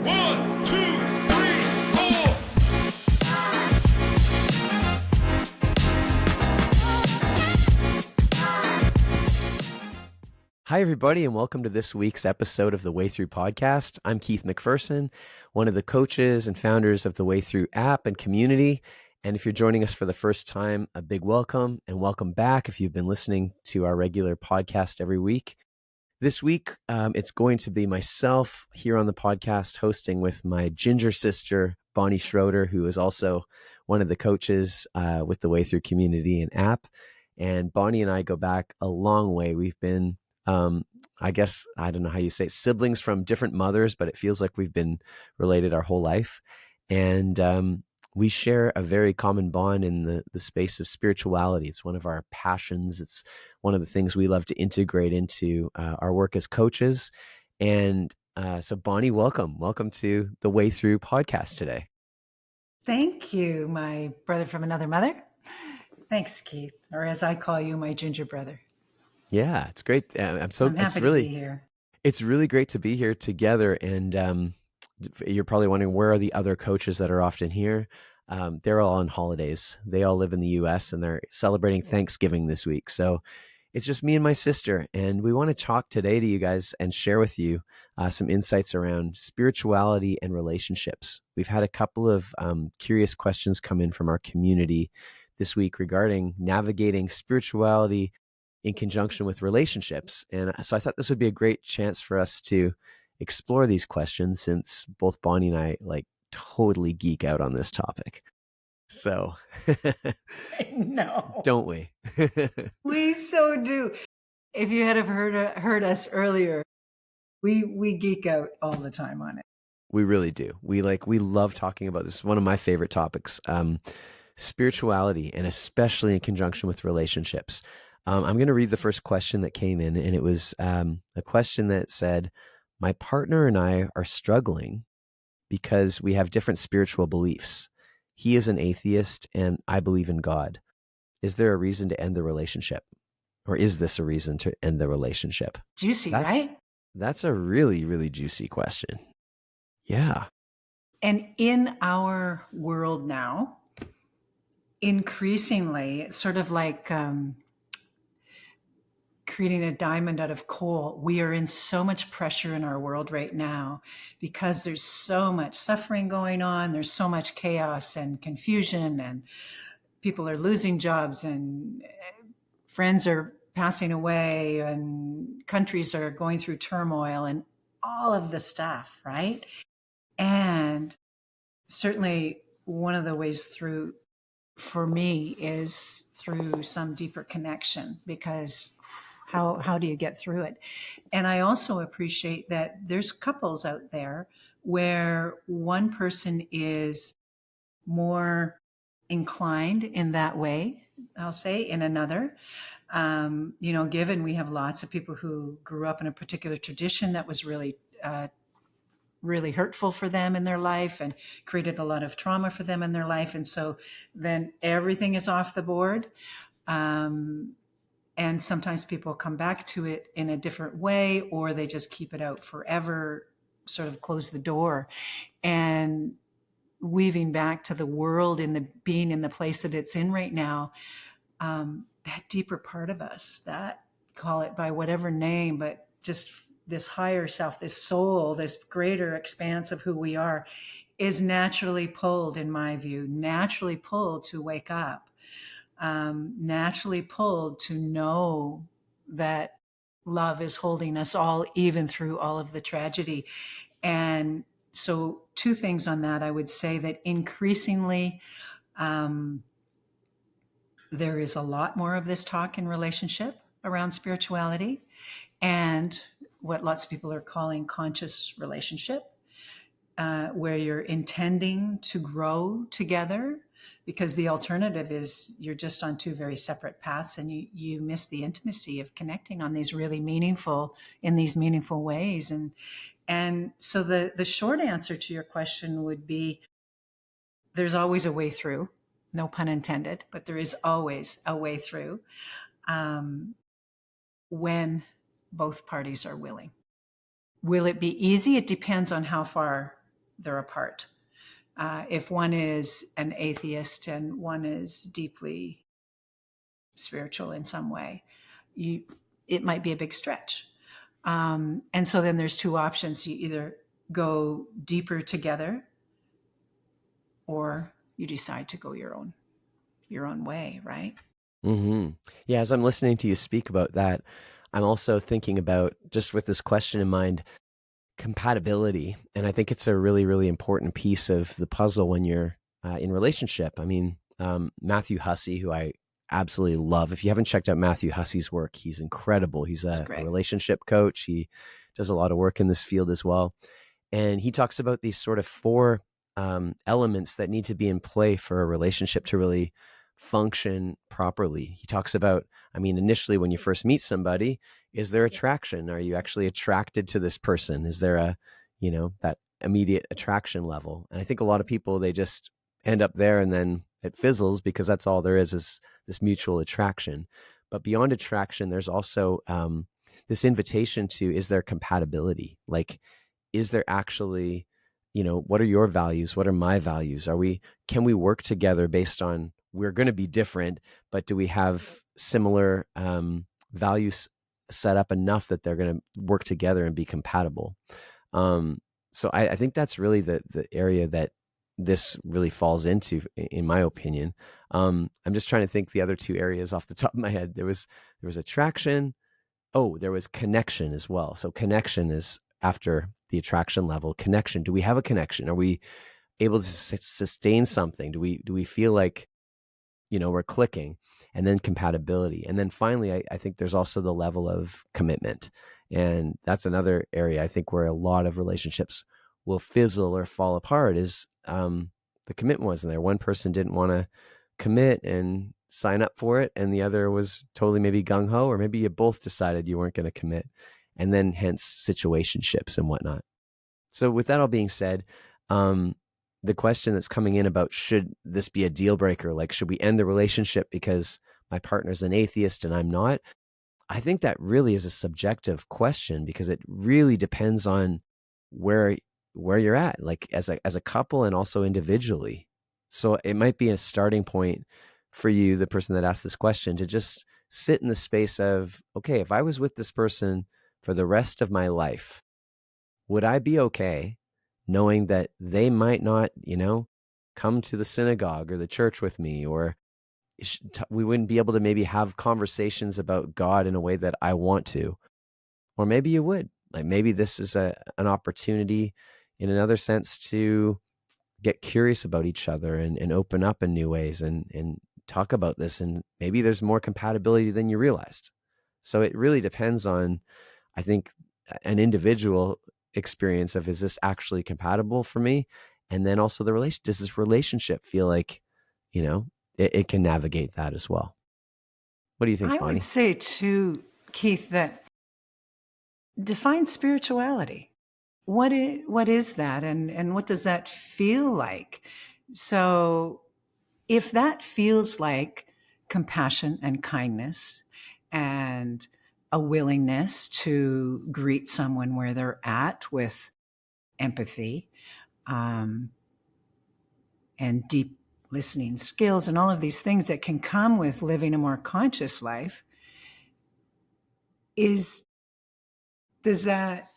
1, 2, 3, 4. Hi, everybody, and welcome to this week's episode of the Way Through podcast. I'm Keith McPherson, one of the coaches and founders of the Way Through app and community. And if you're joining us for the first time, a big welcome and welcome back if you've been listening to our regular podcast every week. This week, it's going to be myself here on the podcast hosting with my ginger sister, Bonnie Schroeder, who is also one of the coaches with the Way Through community and app. And Bonnie and I go back a long way. We've been, I guess, I don't know how you say it, siblings from different mothers, but it feels like we've been related our whole life. And we share a very common bond in the space of spirituality. It's one of our passions. It's one of the things we love to integrate into our work as coaches. And so Bonnie, welcome. Welcome to the Way Through podcast today. Thank you, my brother from another mother. Thanks, Keith, or as I call you, my ginger brother. Yeah, it's great. I'm happy to be here. It's really great to be here together. And you're probably wondering, where are the other coaches that are often here? They're all on holidays. They all live in the US and they're celebrating Thanksgiving this week. So it's just me and my sister. And we want to talk today to you guys and share with you some insights around spirituality and relationships. We've had a couple of curious questions come in from our community this week regarding navigating spirituality in conjunction with relationships. And so I thought this would be a great chance for us to explore these questions, since both Bonnie and I totally geek out on this topic. So No, don't we? we so do. If you had have heard us earlier, we geek out all the time on it. We really do. We love talking about this. One of my favorite topics, spirituality, and especially in conjunction with relationships. I'm going to read the first question that came in, and it was a question that said, my partner and I are struggling because we have different spiritual beliefs. He is an atheist and I believe in God. Is there a reason to end the relationship? Or is this a reason to end the relationship? Juicy, right? That's a really, really juicy question. Yeah. And in our world now, increasingly, it's sort of like creating a diamond out of coal. We are in so much pressure in our world right now because there's so much suffering going on. There's so much chaos and confusion, and people are losing jobs, and friends are passing away, and countries are going through turmoil, and all of the stuff, right? And certainly one of the ways through for me is through some deeper connection, because how do you get through it? And I also appreciate that there's couples out there where one person is more inclined in that way, I'll say, in another. Given we have lots of people who grew up in a particular tradition that was really hurtful for them in their life and created a lot of trauma for them in their life. And so then everything is off the board. And sometimes people come back to it in a different way, or they just keep it out forever, sort of close the door. And weaving back to the world being in the place that it's in right now, that deeper part of us, that, call it by whatever name, but just this higher self, this soul, this greater expanse of who we are, is naturally pulled, in my view, to wake up. Naturally pulled to know that love is holding us all, even through all of the tragedy. And so two things on that. I would say that increasingly there is a lot more of this talk in relationship around spirituality and what lots of people are calling conscious relationship, where you're intending to grow together, because the alternative is you're just on two very separate paths, and you miss the intimacy of connecting on these meaningful ways. And so the short answer to your question would be, there's always a way through, no pun intended, but there is always a way through when both parties are willing. Will it be easy? It depends on how far they're apart. If one is an atheist and one is deeply spiritual in some way, it might be a big stretch. And so then there's two options. You either go deeper together, or you decide to go your own way, right? Hmm. Yeah, as I'm listening to you speak about that, I'm also thinking about, just with this question in mind, compatibility. And I think it's a really, really important piece of the puzzle when you're in relationship. I mean, Matthew Hussey, who I absolutely love. If you haven't checked out Matthew Hussey's work, he's incredible. He's It's a great. relationship coach. He does a lot of work in this field as well. And he talks about these sort of four elements that need to be in play for a relationship to really function properly. He talks about, I mean, initially when you first meet somebody, is there attraction? Are you actually attracted to this person? Is there a, that immediate attraction level? And I think a lot of people, they just end up there and then it fizzles because that's all there is this mutual attraction. But beyond attraction, there's also this invitation to, is there compatibility? Like, is there actually, what are your values? What are my values? Can we work together based on, we're going to be different, but do we have similar values set up enough that they're going to work together and be compatible? So I think that's really the area that this really falls into, in my opinion. I'm just trying to think the other two areas off the top of my head. There was attraction. Oh, there was connection as well. So connection is after the attraction level. Connection. Do we have a connection? Are we able to sustain something? Do we feel like, we're clicking? And then compatibility. And then finally, I think there's also the level of commitment. And that's another area I think where a lot of relationships will fizzle or fall apart, is the commitment wasn't there. One person didn't want to commit and sign up for it, and the other was totally maybe gung-ho, or maybe you both decided you weren't going to commit, and then hence situationships and whatnot. So with that all being said, the question that's coming in about, should this be a deal breaker? Like, should we end the relationship because my partner's an atheist and I'm not? I think that really is a subjective question, because it really depends on where you're at, like as a couple and also individually. So it might be a starting point for you, the person that asked this question, to just sit in the space of, okay, if I was with this person for the rest of my life, would I be okay knowing that they might not, come to the synagogue or the church with me, or we wouldn't be able to maybe have conversations about God in a way that I want to? Or maybe you would. Like, maybe this is an opportunity in another sense to get curious about each other and open up in new ways and talk about this. And maybe there's more compatibility than you realized. So it really depends on, I think, an individual experience of, is this actually compatible for me? And then also does this relationship feel like, it can navigate that as well? What do you think, I would Bonnie? say too, Keith, that define spirituality. What is that, and what does that feel like? So if that feels like compassion and kindness and a willingness to greet someone where they're at with empathy, um, and deep listening skills and all of these things that can come with living a more conscious life, is does that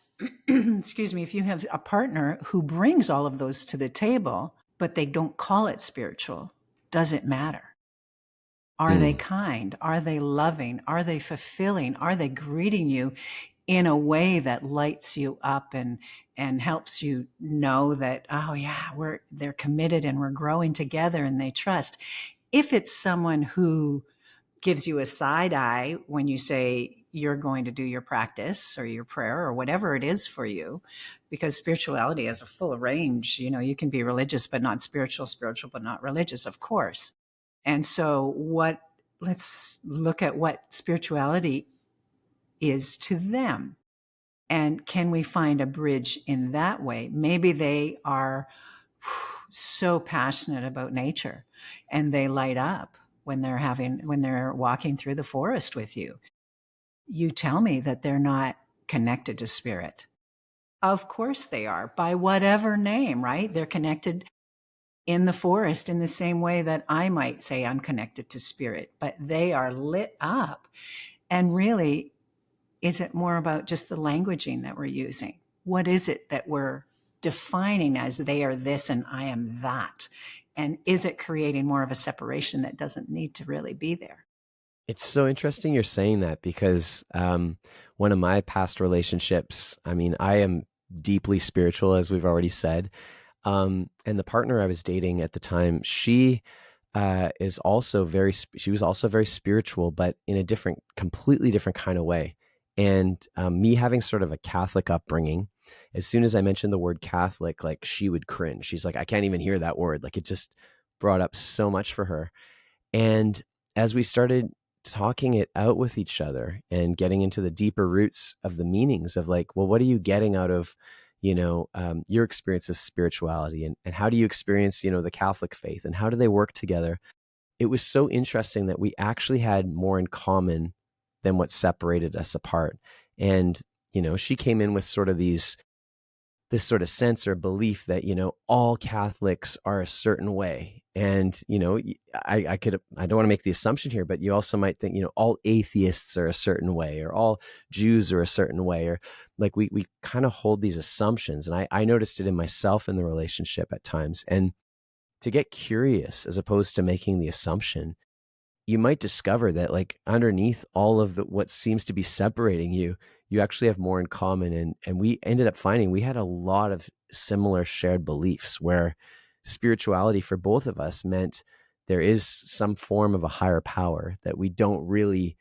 excuse me, if you have a partner who brings all of those to the table but they don't call it spiritual, does it matter? Are they Mm. kind? Are they loving? Are they fulfilling? Are they greeting you in a way that lights you up and helps you know that, oh yeah, they're committed and we're growing together and they trust? If it's someone who gives you a side eye when you say you're going to do your practice or your prayer or whatever it is for you, because spirituality has a full range. You can be religious but not spiritual, spiritual but not religious, of course. And so let's look at what spirituality is to them. And can we find a bridge in that way? Maybe they are so passionate about nature and they light up when they're walking through the forest with you. You tell me that they're not connected to spirit. Of course they are, by whatever name, right? They're connected in the forest in the same way that I might say I'm connected to spirit, but they are lit up. And really, is it more about just the languaging that we're using? What is it that we're defining as they are this and I am that? And is it creating more of a separation that doesn't need to really be there? It's so interesting you're saying that because one of my past relationships, I mean, I am deeply spiritual, as we've already said. And the partner I was dating at the time, she is also she was also very spiritual, but in a completely different kind of way. And me having sort of a Catholic upbringing, as soon as I mentioned the word Catholic, like she would cringe. She's like, I can't even hear that word. Like it just brought up so much for her. And as we started talking it out with each other and getting into the deeper roots of the meanings of like, well, what are you getting out of, your experience of spirituality, and how do you experience, the Catholic faith, and how do they work together? It was so interesting that we actually had more in common than what separated us apart. And, she came in with sort of this sort of sense or belief that, all Catholics are a certain way. And, I don't want to make the assumption here, but you also might think, all atheists are a certain way, or all Jews are a certain way, or like we kind of hold these assumptions. And I noticed it in myself in the relationship at times. And to get curious as opposed to making the assumption, you might discover that like underneath all of what seems to be separating you, you actually have more in common. And we ended up finding we had a lot of similar shared beliefs where spirituality for both of us meant there is some form of a higher power that we don't really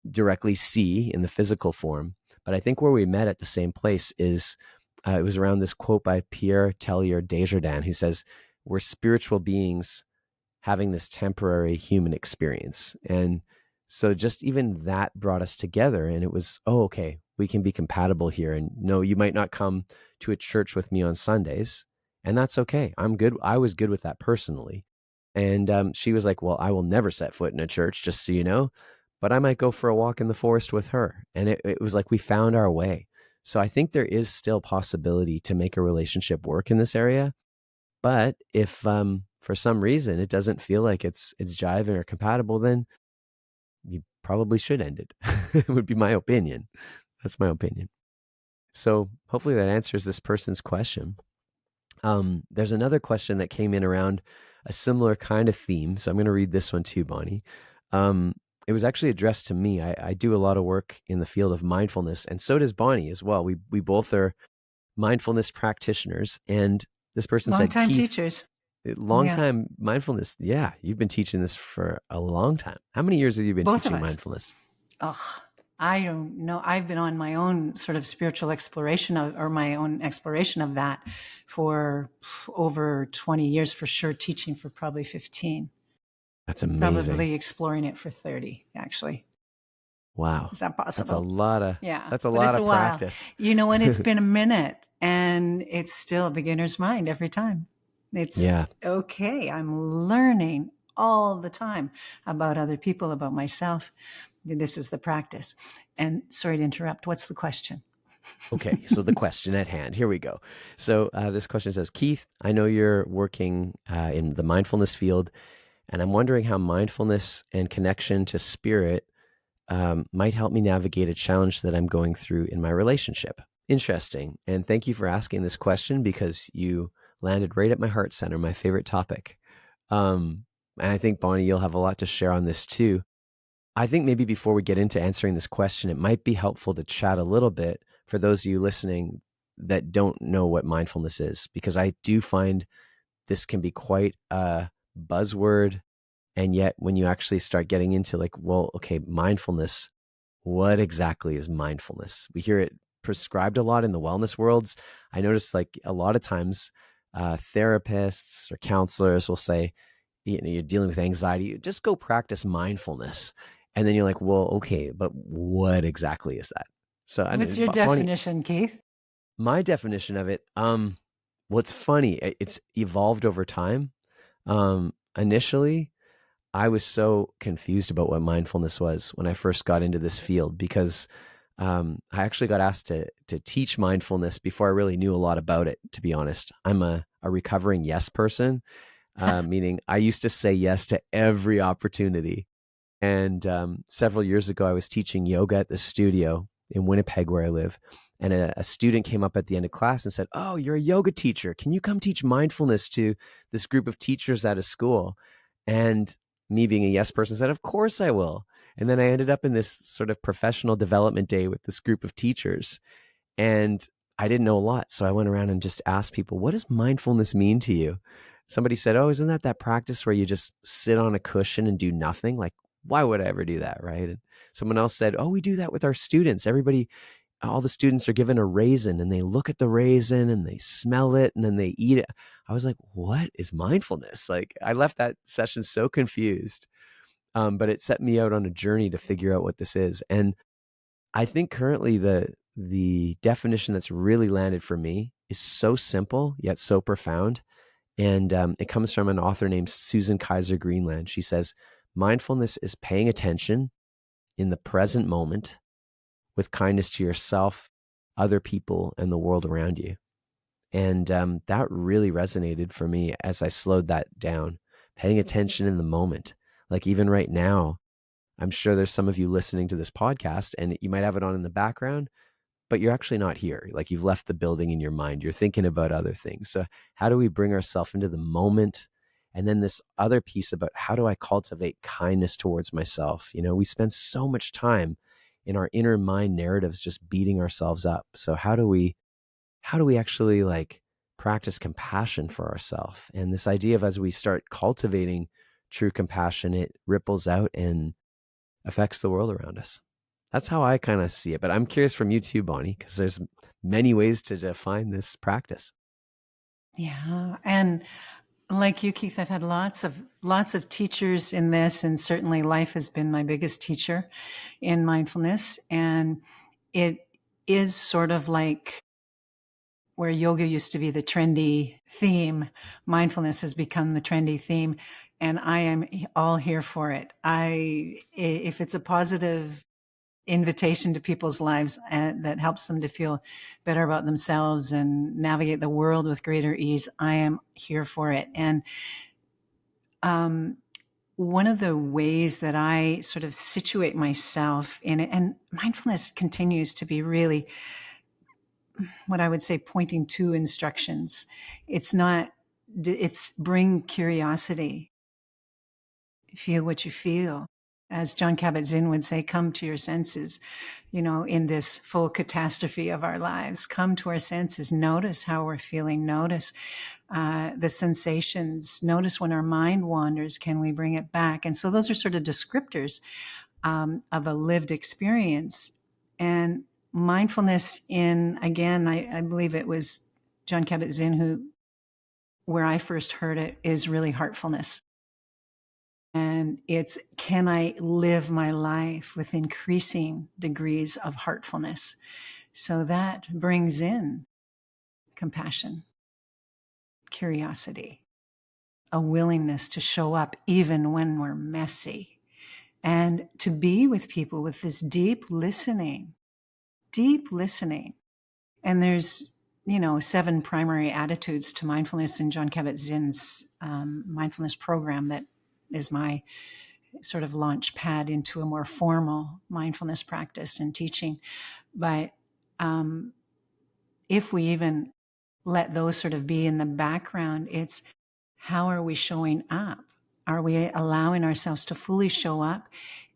directly see in the physical form. But I think where we met at the same place is it was around this quote by Pierre Teilhard Desjardins, who says, we're spiritual beings having this temporary human experience. And so just even that brought us together, and it was, oh, okay, we can be compatible here. And no, you might not come to a church with me on Sundays, and that's okay. I'm good. I was good with that personally. And she was like, well, I will never set foot in a church, just so you know, but I might go for a walk in the forest with her. And it was like we found our way. So I think there is still possibility to make a relationship work in this area. But if for some reason it doesn't feel like it's jiving or compatible, then you probably should end it. It would be my opinion. That's my opinion. So hopefully that answers this person's question. There's another question that came in around a similar kind of theme. So I'm going to read this one too, Bonnie. It was actually addressed to me. I do a lot of work in the field of mindfulness, and so does Bonnie as well. We both are mindfulness practitioners. And this person said, Long-time Keith, teachers. long Yeah. time mindfulness. Yeah, you've been teaching this for a long time. How many years have you been Both of teaching us. mindfulness? Oh, I don't know. I've been on my own sort of spiritual exploration or my own exploration of that for over 20 years for sure, teaching for probably 15, That's amazing. probably exploring it for 30, actually. Wow. Is that That's a possible? lot of Yeah. that's a But lot it's a of while. practice. When it's been a minute and it's still a beginner's mind every time. It's Yeah. okay. I'm learning all the time about other people, about myself. This is the practice. And sorry to interrupt. What's the question? Okay, so the question at hand, here we go. So this question says, Keith, I know you're working in the mindfulness field, and I'm wondering how mindfulness and connection to spirit might help me navigate a challenge that I'm going through in my relationship. Interesting. And thank you for asking this question, because you landed right at my heart center, my favorite topic. And I think, Bonnie, you'll have a lot to share on this too. I think maybe before we get into answering this question, it might be helpful to chat a little bit for those of you listening that don't know what mindfulness is, because I do find this can be quite a buzzword. And yet when you actually start getting into like, well, okay, mindfulness, what exactly is mindfulness? We hear it prescribed a lot in the wellness worlds. I notice like a lot of times therapists or counselors will say, you're dealing with anxiety, just go practice mindfulness. And then you're like, well, okay, but what exactly is that? So What's your Bonnie, definition, Keith? my definition of it, what's funny, it's evolved over time. Initially, I was so confused about what mindfulness was when I first got into this field, because I actually got asked to teach mindfulness before I really knew a lot about it, to be honest. I'm a recovering yes person, meaning I used to say yes to every opportunity. And several years ago, I was teaching yoga at the studio in Winnipeg, where I live. And a student came up at the end of class and said, "Oh, you're a yoga teacher. Can you come teach mindfulness to this group of teachers at a school?" And me being a yes person said, "Of course I will." And then I ended up in this sort of professional development day with this group of teachers. And I didn't know a lot. So I went around and just asked people, "What does mindfulness mean to you?" Somebody said, "Oh, isn't that practice where you just sit on a cushion and do nothing?" Like, why would I ever do that? Right. And someone else said, "Oh, we do that with our students. All the students are given a raisin and they look at the raisin and they smell it and then they eat it." I was like, what is mindfulness? Like, I left that session so confused. But it set me out on a journey to figure out what this is. And I think currently the definition that's really landed for me is so simple yet so profound. And it comes from an author named Susan Kaiser Greenland. She says, "Mindfulness is paying attention in the present moment with kindness to yourself, other people, and the world around you." And that really resonated for me as I slowed that down, paying attention in the moment. Like, even right now, I'm sure there's some of you listening to this podcast and you might have it on in the background, but you're actually not here. Like, you've left the building in your mind. You're thinking about other things. So how do we bring ourselves into the moment? And then this other piece about how do I cultivate kindness towards myself? We spend so much time in our inner mind narratives just beating ourselves up. So how do we actually like practice compassion for ourselves? And this idea of, as we start cultivating true compassion, it ripples out and affects the world around us. That's how I kind of see it. But I'm curious from you too, Bonnie, because there's many ways to define this practice. Yeah. And like you, Keith, I've had lots of teachers in this, and certainly life has been my biggest teacher in mindfulness. And it is sort of like where yoga used to be the trendy theme, mindfulness has become the trendy theme, and I am all here for it. If it's a positive invitation to people's lives that helps them to feel better about themselves and navigate the world with greater ease, I am here for it. And one of the ways that I sort of situate myself in it, and mindfulness continues to be really what I would say pointing to instructions. It's bring curiosity, feel what you feel. As John Kabat-Zinn would say, come to your senses, in this full catastrophe of our lives. Come to our senses, notice how we're feeling, notice the sensations, notice when our mind wanders, can we bring it back? And so those are sort of descriptors of a lived experience. And mindfulness again, I believe it was John Kabat-Zinn where I first heard it, is really heartfulness. And it's, can I live my life with increasing degrees of heartfulness? So that brings in compassion, curiosity, a willingness to show up even when we're messy, and to be with people with this deep listening. And there's, 7 primary attitudes to mindfulness in John Kabat-Zinn's mindfulness program that is my sort of launch pad into a more formal mindfulness practice and teaching. But if we even let those sort of be in the background, it's how are we showing up? Are we allowing ourselves to fully show up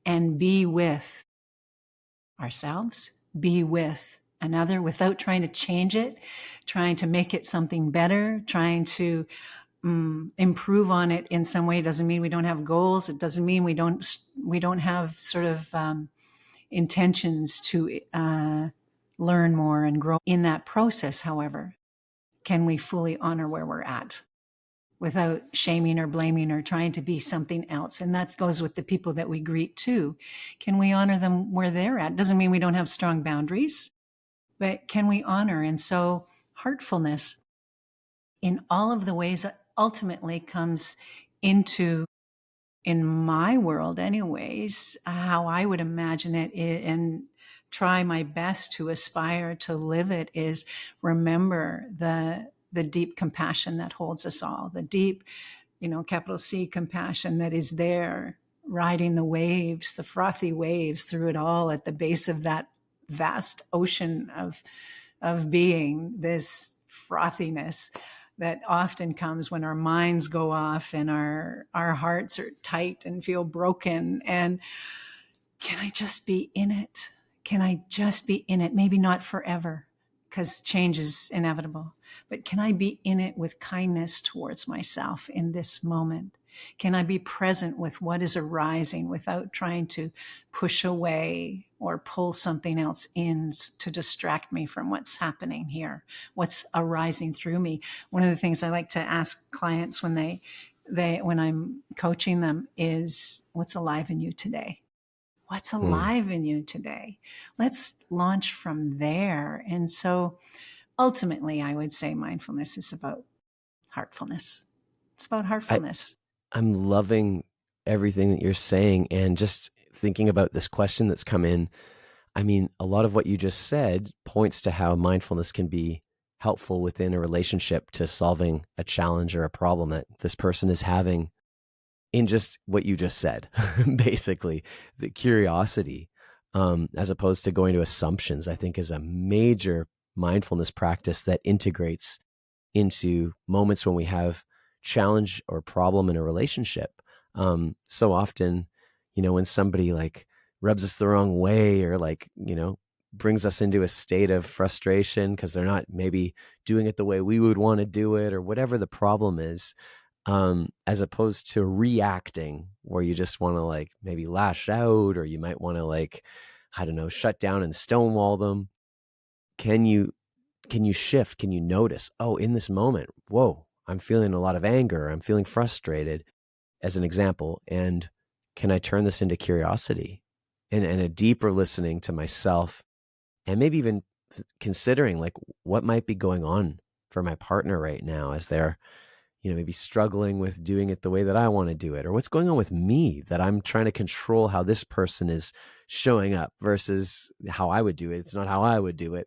and be with ourselves, be with another without trying to change it, trying to make it something better, trying to improve on it in some way? It doesn't mean we don't have goals. It doesn't mean we don't have sort of intentions to learn more and grow in that process. However, can we fully honor where we're at without shaming or blaming or trying to be something else? And that goes with the people that we greet too. Can we honor them where they're at? Doesn't mean we don't have strong boundaries, but can we honor? And so heartfulness in all of the ways that ultimately comes into, in my world anyways, how I would imagine it, and try my best to aspire to live it is remember the deep compassion that holds us all, the deep, capital C compassion that is there riding the waves, the frothy waves through it all at the base of that vast ocean of being, this frothiness that often comes when our minds go off and our hearts are tight and feel broken. And can I just be in it? Can I just be in it? Maybe not forever, because change is inevitable, but can I be in it with kindness towards myself in this moment? Can I be present with what is arising without trying to push away or pull something else in to distract me from what's happening here, what's arising through me? One of the things I like to ask clients when when I'm coaching them is, what's alive in you today? What's alive in you today? Let's launch from there. And so ultimately, I would say mindfulness is about heartfulness. It's about I, heartfulness. I'm loving everything that you're saying, and just thinking about this question that's come in. I mean, a lot of what you just said points to how mindfulness can be helpful within a relationship to solving a challenge or a problem that this person is having, in just what you just said. Basically, the curiosity, as opposed to going to assumptions, I think is a major mindfulness practice that integrates into moments when we have challenge or problem in a relationship. So often, when somebody like rubs us the wrong way, or like, brings us into a state of frustration because they're not maybe doing it the way we would want to do it, or whatever the problem is, as opposed to reacting, where you just want to like maybe lash out, or you might want to like, I don't know, shut down and stonewall them. Can you shift? Can you notice, oh, in this moment, whoa, I'm feeling a lot of anger, I'm feeling frustrated, as an example, and can I turn this into curiosity and a deeper listening to myself, and maybe even considering like what might be going on for my partner right now, as they're maybe struggling with doing it the way that I want to do it, or what's going on with me that I'm trying to control how this person is showing up versus how I would do it. It's not how I would do it.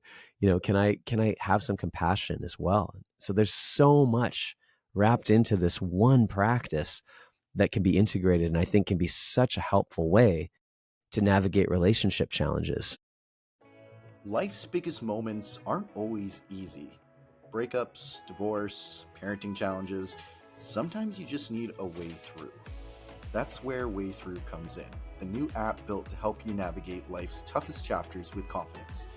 Can I have some compassion as well? So there's so much wrapped into this one practice that can be integrated, and I think can be such a helpful way to navigate relationship challenges. Life's biggest moments aren't always easy. Breakups, divorce, parenting challenges, sometimes you just need a way through. That's where Way Through comes in, the new app built to help you navigate life's toughest chapters with confidence.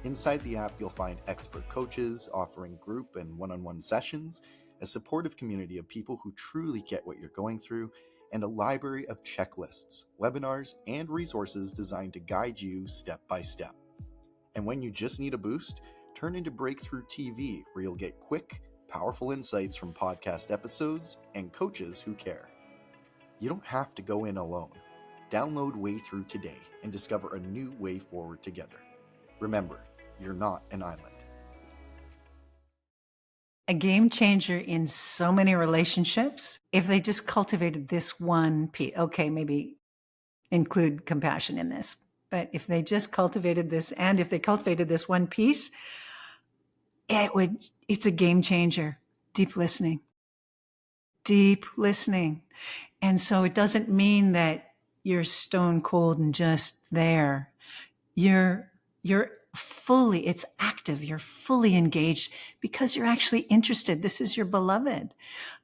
Inside the app, you'll find expert coaches offering group and one-on-one sessions, a supportive community of people who truly get what you're going through, and a library of checklists, webinars, and resources designed to guide you step by step. And when you just need a boost, turn into Breakthrough TV, where you'll get quick, powerful insights from podcast episodes and coaches who care. You don't have to go in alone. Download Way Through today and discover a new way forward together. Remember, you're not an island. A game changer in so many relationships, if they just cultivated this one piece. Okay, maybe include compassion in this, but if they just cultivated this, and if they cultivated this one piece, it's a game changer. Deep listening. And so it doesn't mean that you're stone cold and just there. You're fully, it's active. You're fully engaged because you're actually interested. This is your beloved.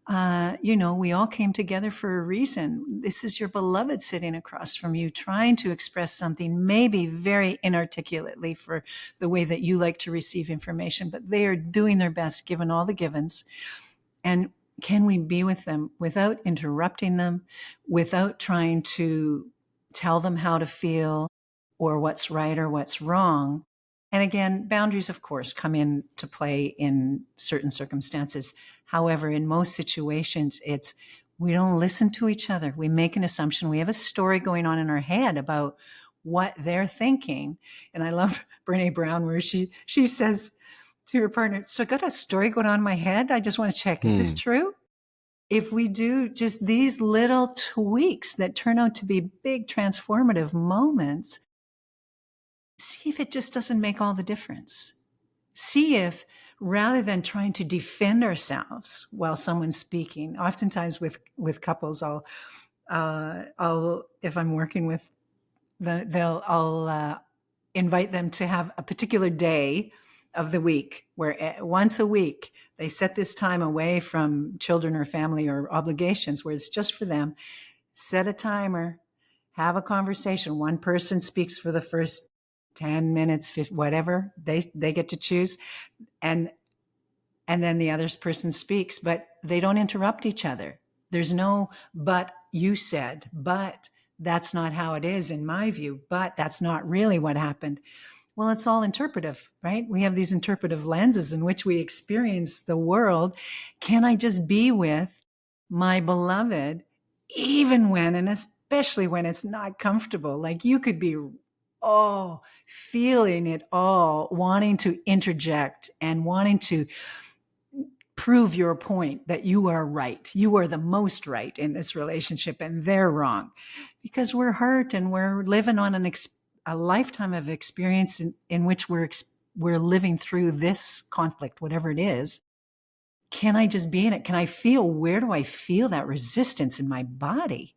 We all came together for a reason. This is your beloved sitting across from you, trying to express something, maybe very inarticulately for the way that you like to receive information, but they are doing their best given all the givens. And can we be with them without interrupting them, without trying to tell them how to feel or what's right or what's wrong? And again, boundaries, of course, come into play in certain circumstances. However, in most situations, we don't listen to each other. We make an assumption. We have a story going on in our head about what they're thinking. And I love Brene Brown, where she says to her partner, so I got a story going on in my head. I just want to check, is this true? If we do just these little tweaks that turn out to be big transformative moments, see if it just doesn't make all the difference. See if, rather than trying to defend ourselves while someone's speaking, oftentimes with couples, I'll if I'm working with I'll invite them to have a particular day of the week where once a week they set this time away from children or family or obligations where it's just for them. Set a timer, have a conversation. One person speaks for the first 10 minutes, 50, whatever they get to choose. And then the other person speaks, but they don't interrupt each other. There's no, but you said, but that's not how it is in my view, but that's not really what happened. Well, it's all interpretive, right? We have these interpretive lenses in which we experience the world. Can I just be with my beloved, even when, and especially when it's not comfortable? Like you could be, feeling it all, wanting to interject and wanting to prove your point that you are right. You are the most right in this relationship and they're wrong, because we're hurt and we're living on a lifetime of experience in which we're living through this conflict, whatever it is. Can I just be in it? Can I feel, where do I feel that resistance in my body?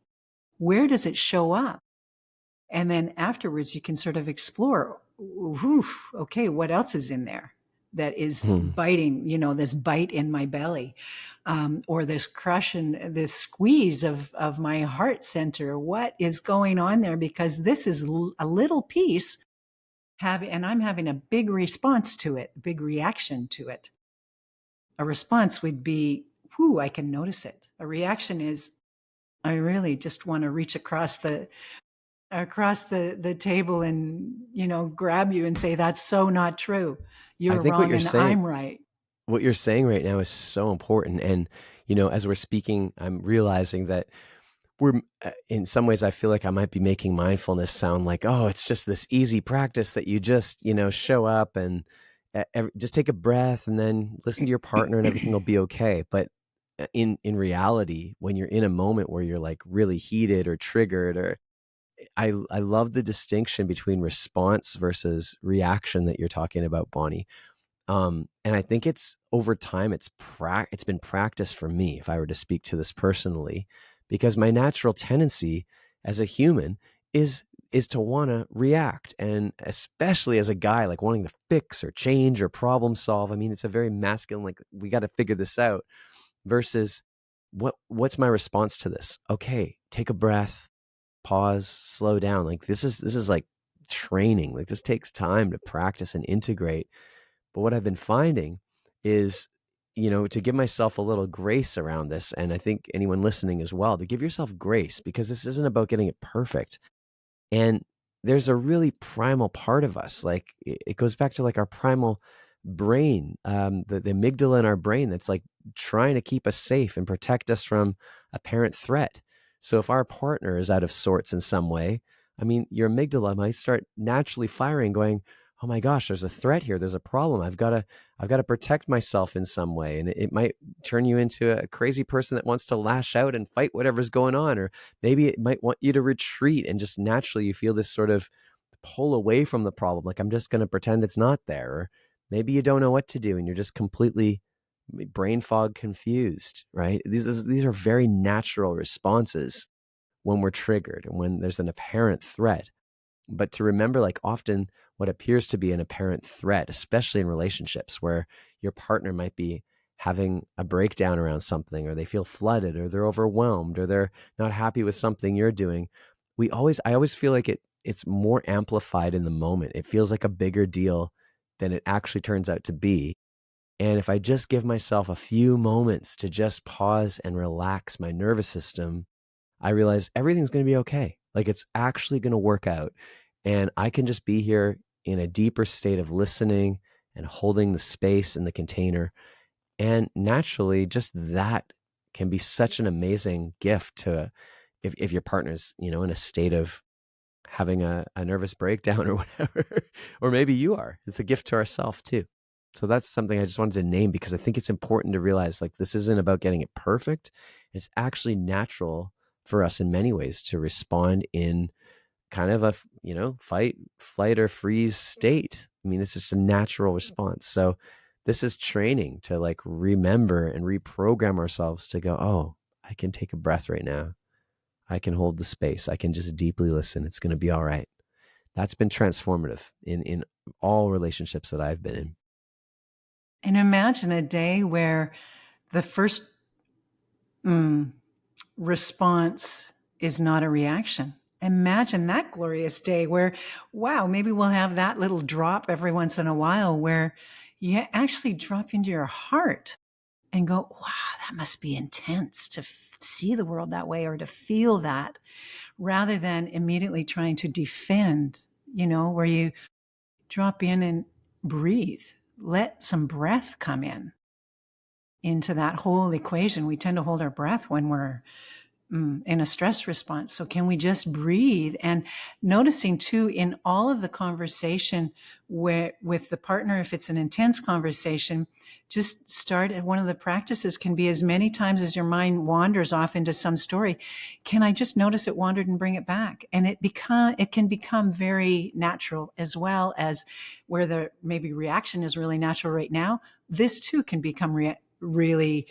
Where does it show up? And then afterwards you can sort of explore, okay, what else is in there that is biting, this bite in my belly, or this crush and this squeeze of my heart center. What is going on there? Because this is a little piece and I'm having a big response to it, a big reaction to it. A response would be, I can notice it. A reaction is, I really just want to reach across the table and grab you and say, that's so not true. You're wrong and I'm right. What you're saying right now is so important. And as we're speaking, I'm realizing that we're in some ways, I feel like I might be making mindfulness sound like, it's just this easy practice that you just show up and just take a breath and then listen to your partner and everything will be okay. But in reality, when you're in a moment where you're like really heated or triggered, or I love the distinction between response versus reaction that you're talking about, Bonnie. And I think it's over time, it's been practice for me, if I were to speak to this personally, because my natural tendency as a human is to want to react. And especially as a guy, like wanting to fix or change or problem solve. I mean, it's a very masculine, like we got to figure this out, versus what's my response to this? Okay, take a breath, pause, slow down. Like this is like training. Like this takes time to practice and integrate. But what I've been finding is, to give myself a little grace around this, and I think anyone listening as well, to give yourself grace, because this isn't about getting it perfect. And there's a really primal part of us. Like it goes back to like our primal brain, the amygdala in our brain that's like trying to keep us safe and protect us from apparent threat. So if our partner is out of sorts in some way, I mean, your amygdala might start naturally firing, going, oh my gosh, there's a threat here. There's a problem. I've got to protect myself in some way. And it might turn you into a crazy person that wants to lash out and fight whatever's going on. Or maybe it might want you to retreat, and just naturally you feel this sort of pull away from the problem. Like, I'm just going to pretend it's not there. Or maybe you don't know what to do and you're just completely brain fog confused, right? These are very natural responses when we're triggered and when there's an apparent threat. But to remember, like, often what appears to be an apparent threat, especially in relationships where your partner might be having a breakdown around something, or they feel flooded, or they're overwhelmed, or they're not happy with something you're doing, I always feel like it's more amplified in the moment. It feels like a bigger deal than it actually turns out to be. And if I just give myself a few moments to just pause and relax my nervous system, I realize everything's going to be okay. Like, it's actually going to work out. And I can just be here in a deeper state of listening and holding the space in the container. And naturally, just that can be such an amazing gift to, if your partner's, in a state of having a nervous breakdown or whatever, or maybe you are. It's a gift to ourselves too. So that's something I just wanted to name, because I think it's important to realize, like, this isn't about getting it perfect. It's actually natural for us in many ways to respond in kind of a, fight, flight, or freeze state. I mean, it's just a natural response. So this is training to like remember and reprogram ourselves to go, oh, I can take a breath right now. I can hold the space. I can just deeply listen. It's going to be all right. That's been transformative in all relationships that I've been in. And imagine a day where the first response is not a reaction. Imagine that glorious day where, wow, maybe we'll have that little drop every once in a while where you actually drop into your heart and go, wow, that must be intense to see the world that way or to feel that, rather than immediately trying to defend, where you drop in and breathe, let some breath come into that whole equation. We tend to hold our breath when we're in a stress response. So can we just breathe? And noticing too, in all of the conversation with the partner, if it's an intense conversation, just start at one of the practices can be as many times as your mind wanders off into some story. Can I just notice it wandered and bring it back? And it can become very natural, as well as where the maybe reaction is really natural right now. This too can become really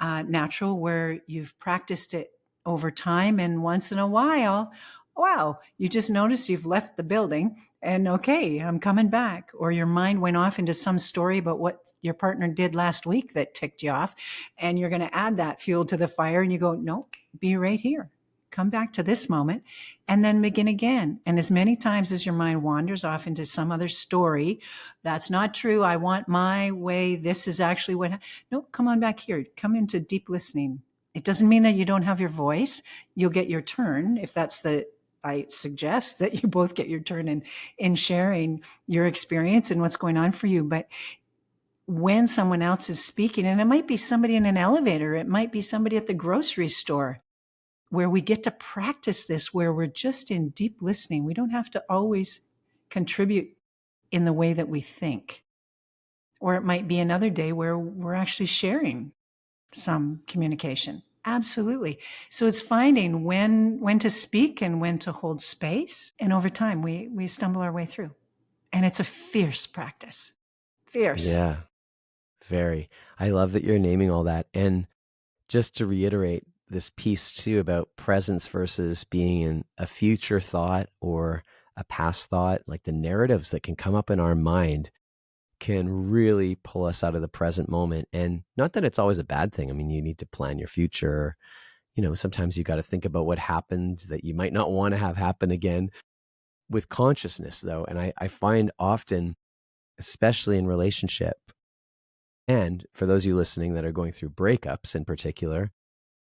natural, where you've practiced it over time, and once in a while, wow, you just notice you've left the building and okay, I'm coming back. Or your mind went off into some story about what your partner did last week that ticked you off, and you're going to add that fuel to the fire, and you go, no, be right here, come back to this moment, and then begin again. And as many times as your mind wanders off into some other story, that's not true, I want my way, this is actually what, no, come on back here, come into deep listening. It doesn't mean that you don't have your voice. You'll get your turn if I suggest that you both get your turn in sharing your experience and what's going on for you. But when someone else is speaking, and it might be somebody in an elevator, it might be somebody at the grocery store, where we get to practice this, where we're just in deep listening. We don't have to always contribute in the way that we think. Or it might be another day where we're actually sharing some communication. Absolutely. So it's finding when to speak and when to hold space. And over time, we stumble our way through. And it's a fierce practice. Fierce. Yeah, very. I love that you're naming all that. And just to reiterate this piece too about presence versus being in a future thought or a past thought, like the narratives that can come up in our mind can really pull us out of the present moment. And not that it's always a bad thing. I mean, you need to plan your future. Sometimes you got to think about what happened that you might not want to have happen again, with consciousness though. And I find often, especially in relationship, and for those of you listening that are going through breakups in particular,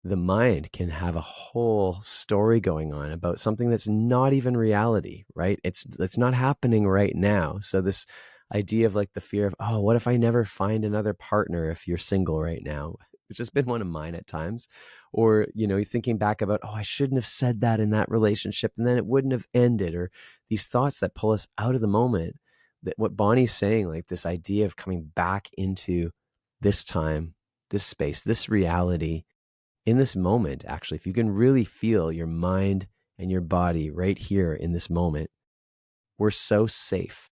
the mind can have a whole story going on about something that's not even reality, right? It's not happening right now. So this idea of like the fear of, oh, what if I never find another partner if you're single right now, which has been one of mine at times. Or, you're thinking back about, oh, I shouldn't have said that in that relationship and then it wouldn't have ended, or these thoughts that pull us out of the moment. That what Bonnie's saying, like this idea of coming back into this time, this space, this reality, in this moment, actually, if you can really feel your mind and your body right here in this moment, we're so safe.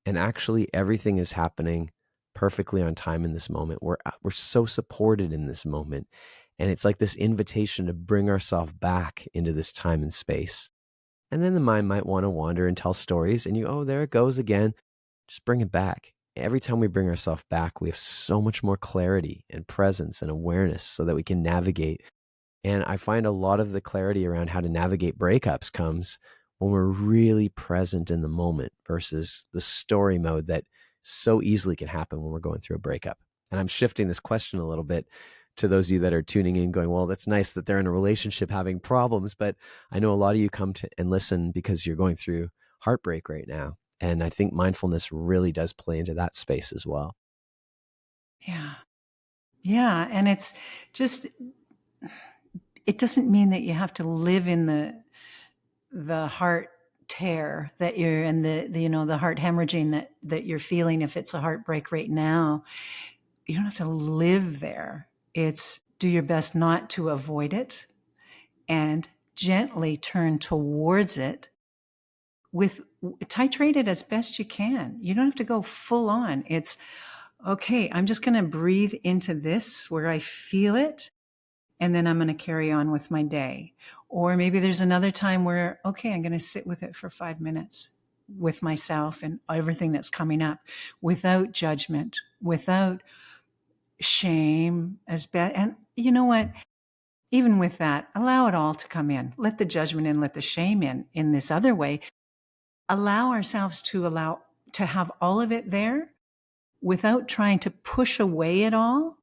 And actually, everything is happening perfectly on time in this moment. We're so supported in this moment. And it's like this invitation to bring ourselves back into this time and space. And then the mind might want to wander and tell stories, and oh, there it goes again. Just bring it back. Every time we bring ourselves back, we have so much more clarity and presence and awareness so that we can navigate. And I find a lot of the clarity around how to navigate breakups comes when we're really present in the moment versus the story mode that so easily can happen when we're going through a breakup. And I'm shifting this question a little bit to those of you that are tuning in going, well, that's nice that they're in a relationship having problems, but I know a lot of you come to and listen because you're going through heartbreak right now. And I think mindfulness really does play into that space as well. Yeah. Yeah. And it's just, it doesn't mean that you have to live in the heart tear that you're in, the heart hemorrhaging that you're feeling if it's a heartbreak right now. You don't have to live there. It's do your best not to avoid it and gently turn towards it titrate it as best you can. You don't have to go full on. It's okay. I'm just going to breathe into this where I feel it, and then I'm going to carry on with my day. Or maybe there's another time where, okay, I'm going to sit with it for 5 minutes with myself and everything that's coming up without judgment, without shame as bad. And you know what? Even with that, allow it all to come in. Let the judgment in, let the shame in this other way. Allow ourselves to have all of it there without trying to push away it all.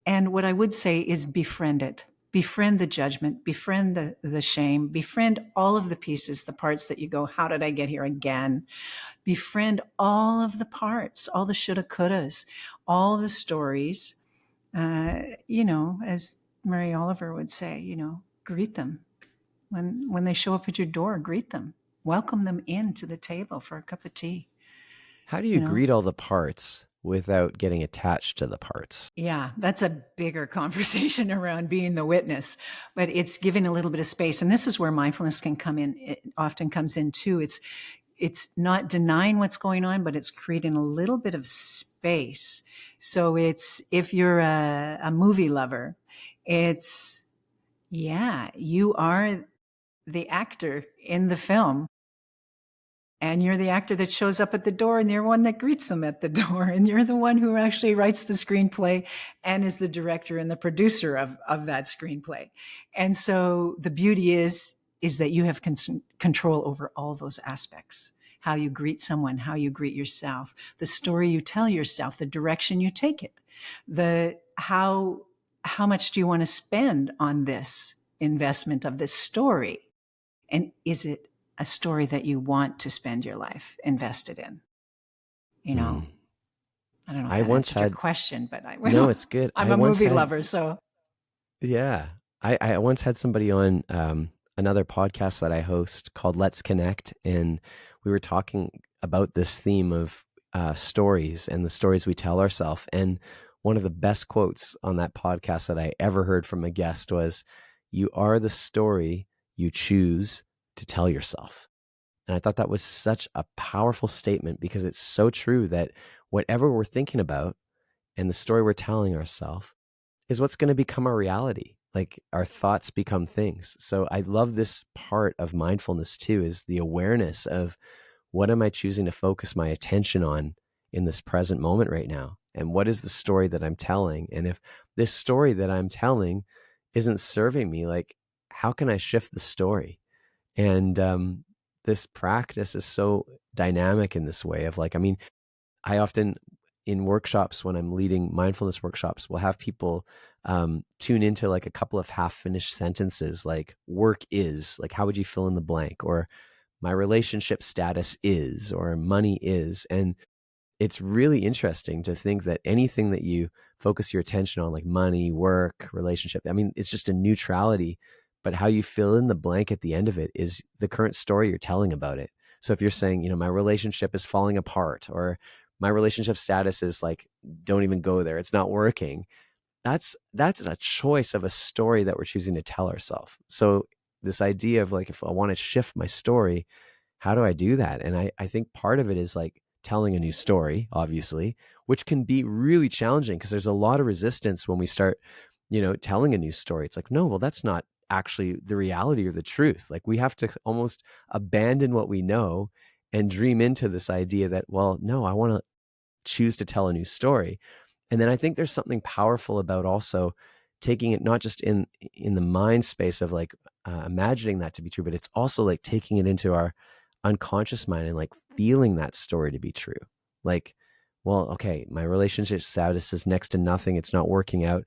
And what I would say is befriend it. Befriend the judgment, befriend the shame, befriend all of the pieces, the parts that you go, how did I get here again? Befriend all of the parts, all the shoulda, couldas, all the stories. As Mary Oliver would say, greet them. When they show up at your door, greet them. Welcome them into the table for a cup of tea. How do you greet all the parts without getting attached to the parts? Yeah, that's a bigger conversation around being the witness, but it's giving a little bit of space. And this is where mindfulness can come in. It often comes in too. It's not denying what's going on, but it's creating a little bit of space. So if you're a movie lover, you are the actor in the film. And you're the actor that shows up at the door, and you're one that greets them at the door. And you're the one who actually writes the screenplay and is the director and the producer of that screenplay. And so the beauty is that you have control over all those aspects. How you greet someone, how you greet yourself, the story you tell yourself, the direction you take it, how much do you want to spend on this investment of this story? And is it a story that you want to spend your life invested in? I don't know if that answered your question, but no, it's good. I'm a movie lover, so. Yeah. I once had somebody on another podcast that I host called Let's Connect, and we were talking about this theme of stories and the stories we tell ourselves. And one of the best quotes on that podcast that I ever heard from a guest was, "You are the story you choose to tell yourself." And I thought that was such a powerful statement, because it's so true that whatever we're thinking about and the story we're telling ourselves is what's going to become our reality. Like, our thoughts become things. So I love this part of mindfulness too, is the awareness of what am I choosing to focus my attention on in this present moment right now? And what is the story that I'm telling? And if this story that I'm telling isn't serving me, like, how can I shift the story? And this practice is so dynamic in this way of I often in workshops, when I'm leading mindfulness workshops, will have people tune into like a couple of half-finished sentences, like work is, like how would you fill in the blank, or my relationship status is, or money is. And it's really interesting to think that anything that you focus your attention on, like money, work, relationship, it's just a neutrality, but how you fill in the blank at the end of it is the current story you're telling about it. So if you're saying, my relationship is falling apart, or my relationship status is like, don't even go there, it's not working. That's a choice of a story that we're choosing to tell ourselves. So this idea of like, if I want to shift my story, how do I do that? And I think part of it is like telling a new story, obviously, which can be really challenging because there's a lot of resistance when we start, telling a new story. It's like, no, well, that's not actually the reality or the truth. Like, we have to almost abandon what we know and dream into this idea that, well, no, I want to choose to tell a new story. And then I think there's something powerful about also taking it not just in the mind space of like imagining that to be true, but it's also like taking it into our unconscious mind and like feeling that story to be true. Like, well, okay, my relationship status is next to nothing, it's not working out.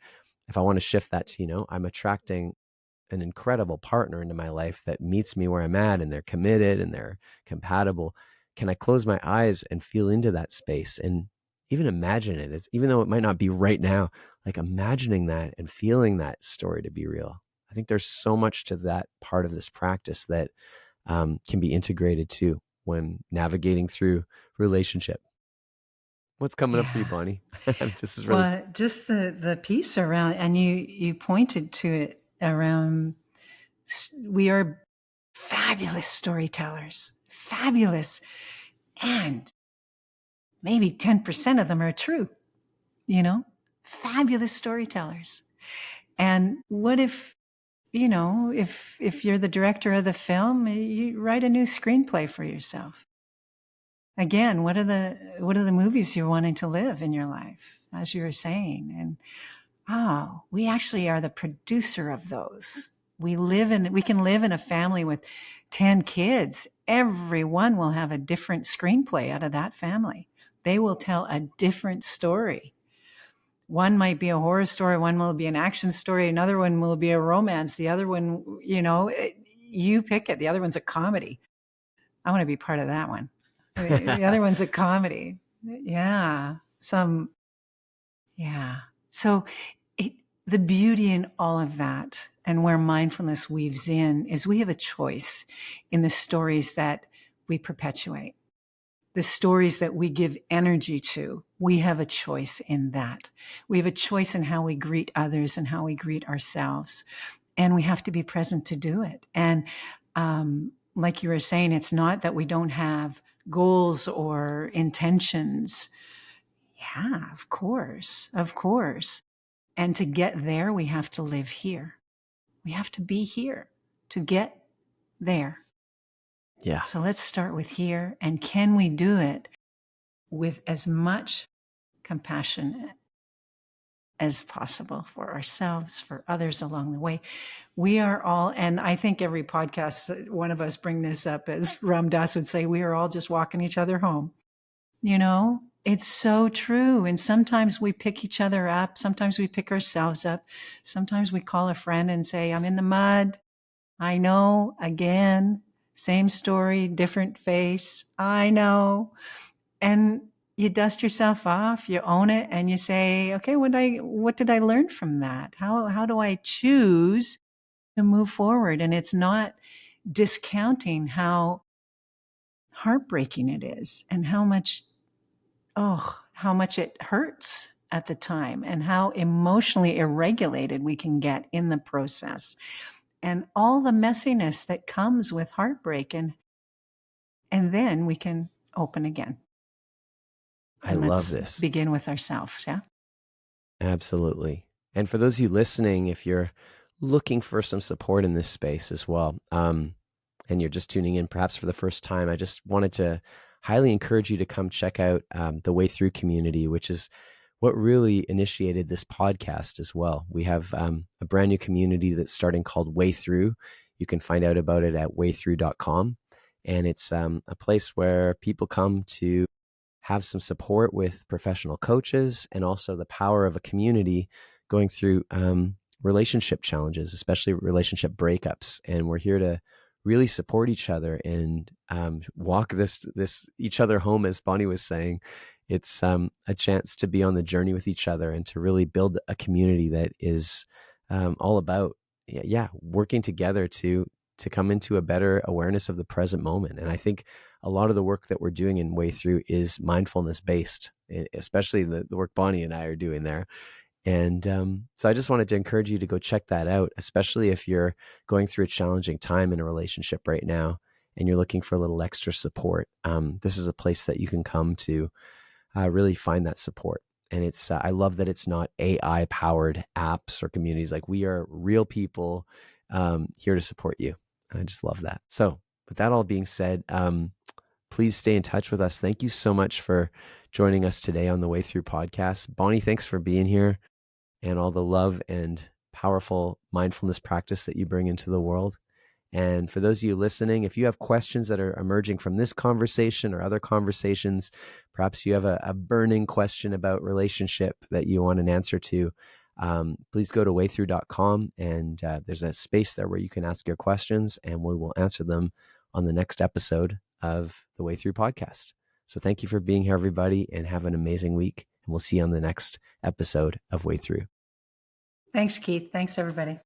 If I want to shift that to, I'm attracting an incredible partner into my life that meets me where I'm at, and they're committed and they're compatible. Can I close my eyes and feel into that space and even imagine it? It's, even though it might not be right now, like imagining that and feeling that story to be real. I think there's so much to that part of this practice that can be integrated too when navigating through relationship. What's coming up for you, Bonnie? This is really... Well, just the piece around, and you pointed to it around, we are fabulous storytellers, fabulous. And maybe 10% of them are true, fabulous storytellers. And what if, if you're the director of the film, you write a new screenplay for yourself? Again, what are the movies you're wanting to live in your life, as you were saying? And we actually are the producer of those. We can live in a family with 10 kids. Everyone will have a different screenplay out of that family. They will tell a different story. One might be a horror story, one will be an action story, another one will be a romance, the other one, you pick it. The other one's a comedy. I want to be part of that one. The other one's a comedy. Yeah. So the beauty in all of that, and where mindfulness weaves in, is we have a choice in the stories that we perpetuate, the stories that we give energy to. We have a choice in that. We have a choice in how we greet others and how we greet ourselves. And we have to be present to do it. And like you were saying, it's not that we don't have goals or intentions. Yeah, of course. And to get there, we have to live here. We have to be here to get there. Yeah. So let's start with here. And can we do it with as much compassion as possible for ourselves, for others along the way? We are all, and I think every podcast, one of us bring this up, as Ram Dass would say, we are all just walking each other home. It's so true. And sometimes we pick each other up. Sometimes we pick ourselves up. Sometimes we call a friend and say, I'm in the mud. I know, again, same story, different face. I know. And you dust yourself off, you own it, and you say, okay, what did I learn from that? How do I choose to move forward? And it's not discounting how heartbreaking it is, and how much it hurts at the time, and how emotionally irregulated we can get in the process, and all the messiness that comes with heartbreak. And then we can open again. And I love let's this. begin with ourselves. Yeah. Absolutely. And for those of you listening, if you're looking for some support in this space as well, and you're just tuning in perhaps for the first time, I just wanted to highly encourage you to come check out the Way Through community, which is what really initiated this podcast as well. We have a brand new community that's starting called Way Through. You can find out about it at waythrough.com. And it's a place where people come to have some support with professional coaches, and also the power of a community going through relationship challenges, especially relationship breakups. And we're here to really support each other and walk this each other home, as Bonnie was saying. It's a chance to be on the journey with each other and to really build a community that is all about working together to come into a better awareness of the present moment. And I think a lot of the work that we're doing in Way Through is mindfulness based, especially the work Bonnie and I are doing there. And so I just wanted to encourage you to go check that out, especially if you're going through a challenging time in a relationship right now and you're looking for a little extra support. This is a place that you can come to really find that support. And it's I love that it's not AI powered apps or communities. Like, we are real people here to support you. And I just love that. So with that all being said, please stay in touch with us. Thank you so much for joining us today on the Way Through podcast. Bonnie, thanks for being here, and all the love and powerful mindfulness practice that you bring into the world. And for those of you listening, if you have questions that are emerging from this conversation or other conversations, perhaps you have a burning question about relationship that you want an answer to, please go to waythrough.com, and there's a space there where you can ask your questions, and we will answer them on the next episode of the Way Through podcast. So thank you for being here, everybody, and have an amazing week. And we'll see you on the next episode of Way Through. Thanks, Keith. Thanks, everybody.